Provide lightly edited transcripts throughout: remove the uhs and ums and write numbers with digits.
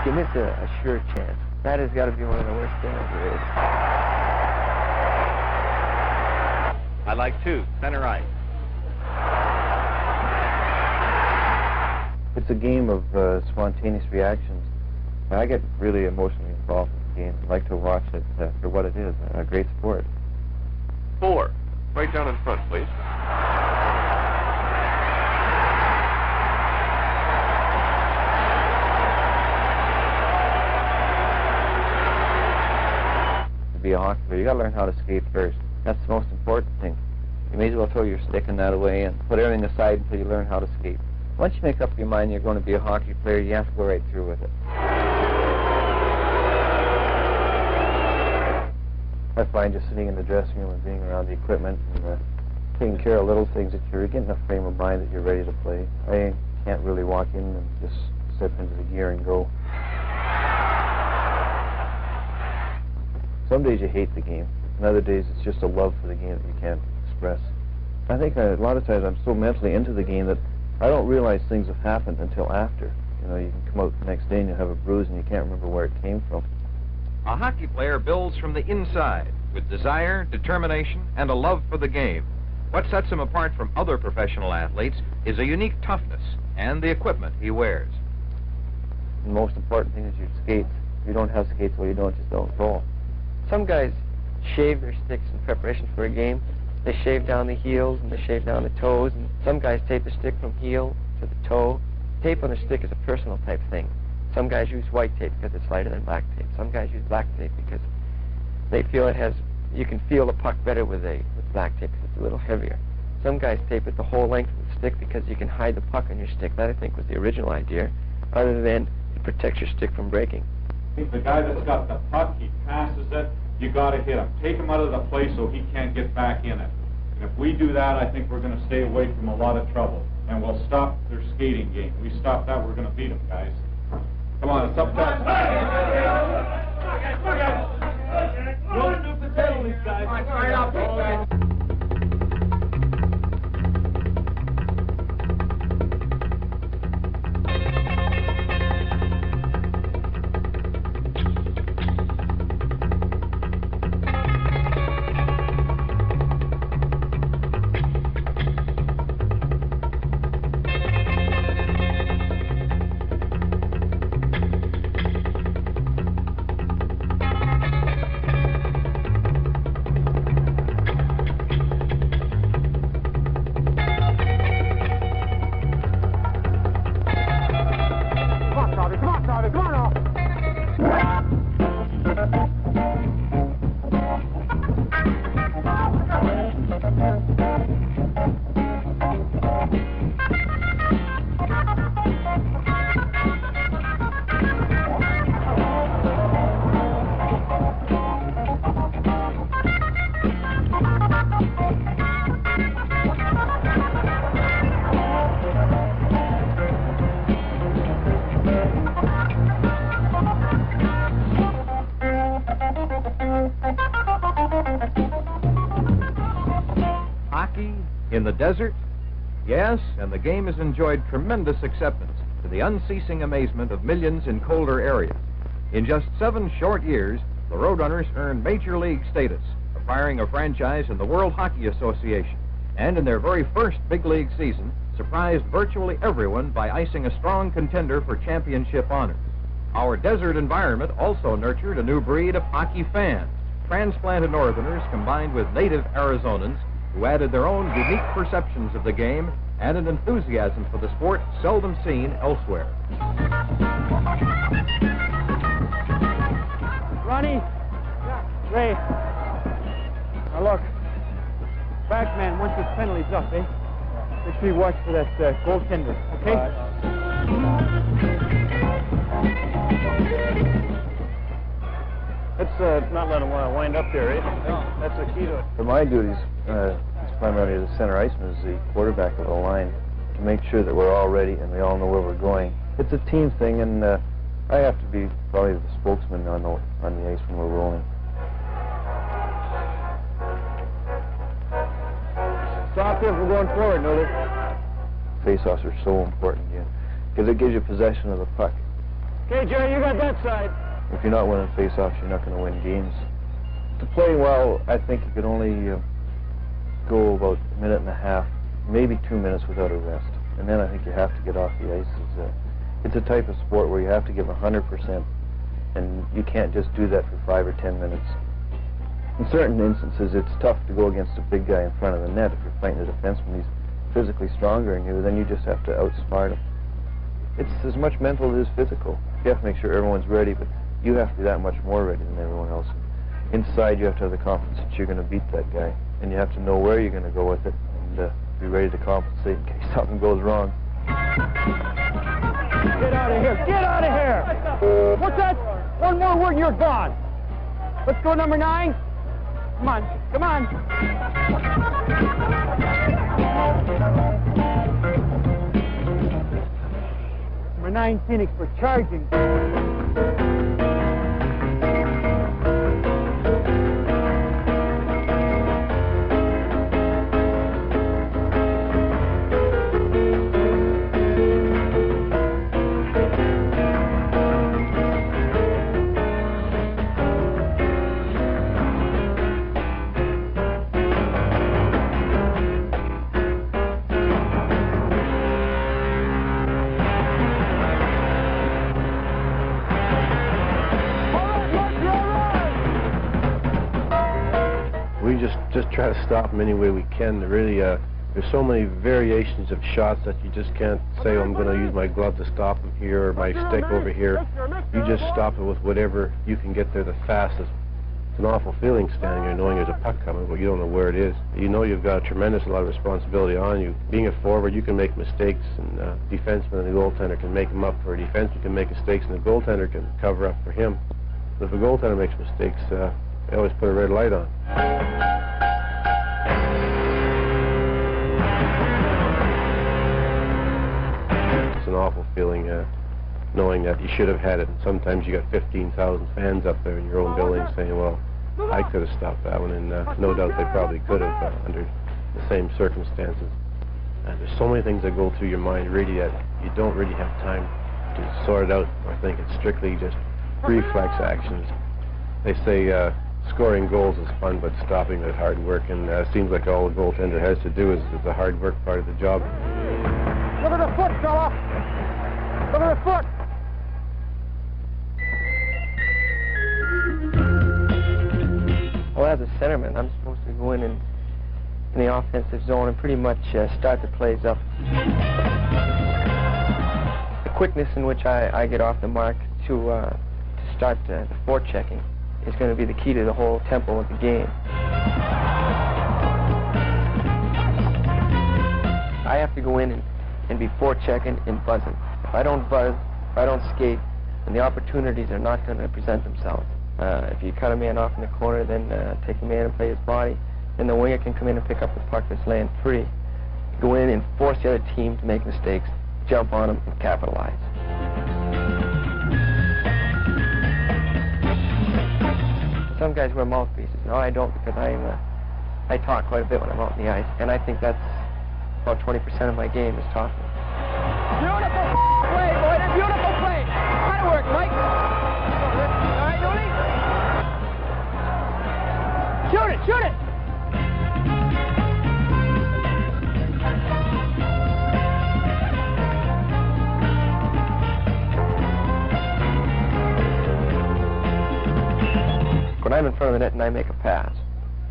you miss a sure chance. That has got to be one of the worst things there is. I like 2, center ice. It's a game of spontaneous reactions. I get really emotionally involved in the game. I like to watch it for what it is, a great sport. 4, right down in front, please. To be a hockey player, you got to learn how to skate first. That's the most important thing. You may as well throw your stick in that away and put everything aside until you learn how to skate. Once you make up your mind you're going to be a hockey player, you have to go right through with it. I find just sitting in the dressing room and being around the equipment and taking care of little things that you're getting a frame of mind that you're ready to play. I can't really walk in and just step into the gear and go. Some days you hate the game, and other days it's just a love for the game that you can't express. I think a lot of times I'm so mentally into the game that I don't realize things have happened until after. You know, you can come out the next day and you have a bruise and you can't remember where it came from. A hockey player builds from the inside with desire, determination, and a love for the game. What sets him apart from other professional athletes is a unique toughness and the equipment he wears. The most important thing is your skates. If you don't have skates, well, you just don't roll. Some guys shave their sticks in preparation for a game. They shave down the heels and they shave down the toes, and some guys tape the stick from heel to the toe. Tape on the stick is a personal type thing. Some guys use white tape because it's lighter than black tape. Some guys use black tape because they feel it has, you can feel the puck better with black tape because it's a little heavier. Some guys tape it the whole length of the stick because you can hide the puck on your stick. That, I think, was the original idea, other than it protects your stick from breaking. The guy that's got the puck, he passes it, you got to hit him. Take him out of the play so he can't get back in it. And if we do that, I think we're going to stay away from a lot of trouble. And we'll stop their skating game. If we stop that, we're going to beat them, guys. Come on, it's up top. Don't do the penalties, guys. Hockey in the desert? Yes, and the game has enjoyed tremendous acceptance to the unceasing amazement of millions in colder areas. In just 7 short years, the Roadrunners earned Major League status, acquiring a franchise in the World Hockey Association, and in their very first big league season, surprised virtually everyone by icing a strong contender for championship honors. Our desert environment also nurtured a new breed of hockey fans, transplanted Northerners combined with native Arizonans who added their own unique perceptions of the game and an enthusiasm for the sport seldom seen elsewhere. Ronnie? Ray? Now look, backman wants his penalties up, eh? Make sure you watch for that goaltender, okay? Let's not let him wind up there, eh? No, that's the key to it. For my duties, it's primarily the center iceman is the quarterback of the line to make sure that we're all ready and we all know where we're going. It's a team thing, and I have to be probably the spokesman on the ice when we're rolling. Stop if we're going forward, notice. Face-offs are so important, because it gives you possession of the puck. Okay, Jerry, you got that side. If you're not winning face-offs, you're not going to win games. To play well, I think you could only go about a minute and a half, maybe 2 minutes without a rest. And then I think you have to get off the ice. It's a type of sport where you have to give 100%, and you can't just do that for 5 or 10 minutes. In certain instances, it's tough to go against a big guy in front of the net. If you're fighting a defenseman, he's physically stronger than you, then you just have to outsmart him. It's as much mental as it is physical. You have to make sure everyone's ready, but you have to be that much more ready than everyone else. Inside, you have to have the confidence that you're going to beat that guy, and you have to know where you're going to go with it, and be ready to compensate in case something goes wrong. Get out of here! Get out of here! What's that? One more word and you're gone. Let's go, number 9. Come on, come on. Number 9, Phoenix, for charging. We just try to stop them any way we can. Really, there's so many variations of shots that you just can't say, oh, I'm going to use my glove to stop him here or my stick over here. You just stop it with whatever you can get there the fastest. It's an awful feeling standing there knowing there's a puck coming, but you don't know where it is. You know you've got a tremendous lot of responsibility on you. Being a forward, you can make mistakes, and a defenseman and a goaltender can make them up, or a defenseman can make mistakes and the goaltender can cover up for him. But if a goaltender makes mistakes, they always put a red light on. It's an awful feeling knowing that you should have had it. And sometimes you got 15,000 fans up there in your own building saying, well, I could have stopped that one, and no doubt they probably could have under the same circumstances. And there's so many things that go through your mind really that you don't really have time to sort it out or think. It's strictly just reflex actions. They say scoring goals is fun, but stopping it hard work, and it seems like all the goaltender has to do is the hard work part of the job. Look at the foot, fella! Look at the foot! Well, as a centerman, I'm supposed to go in the offensive zone and pretty much start the plays up. The quickness in which I get off the mark to start the forechecking is going to be the key to the whole tempo of the game. I have to go in and be forechecking and buzzing. If I don't buzz, if I don't skate, then the opportunities are not going to present themselves. If you cut a man off in the corner, then take the man and play his body, then the winger can come in and pick up the puck that's laying free. Go in and force the other team to make mistakes, jump on them, and capitalize. Some guys wear mouthpieces. No, I don't, because I talk quite a bit when I'm out on the ice, and I think that's about 20% of my game is talking. Beautiful play, boy! A beautiful play! That'll work, Mike! All right, Dooley? Shoot it! Shoot it! When I'm in front of the net and I make a pass,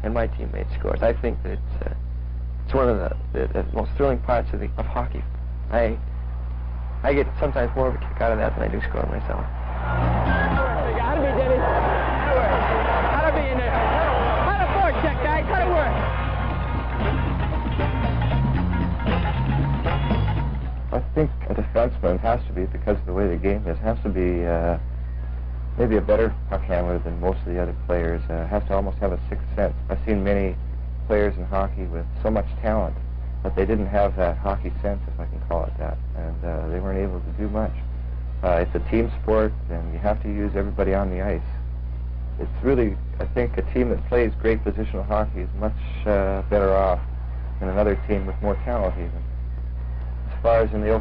and my teammate scores, I think that it's one of the most thrilling parts of hockey. I get sometimes more of a kick out of that than I do scoring myself. How to be, Dennis? How to be in there? How to forecheck, guys? How to work? I think a defenseman has to be, because of the way the game is, has to be maybe a better puck handler than most of the other players. Has to almost have a sixth sense. I've seen many players in hockey with so much talent, but they didn't have that hockey sense, if I can call it that, and they weren't able to do much. It's a team sport, and you have to use everybody on the ice. It's really, I think, a team that plays great positional hockey is much better off than another team with more talent, even. As far as in the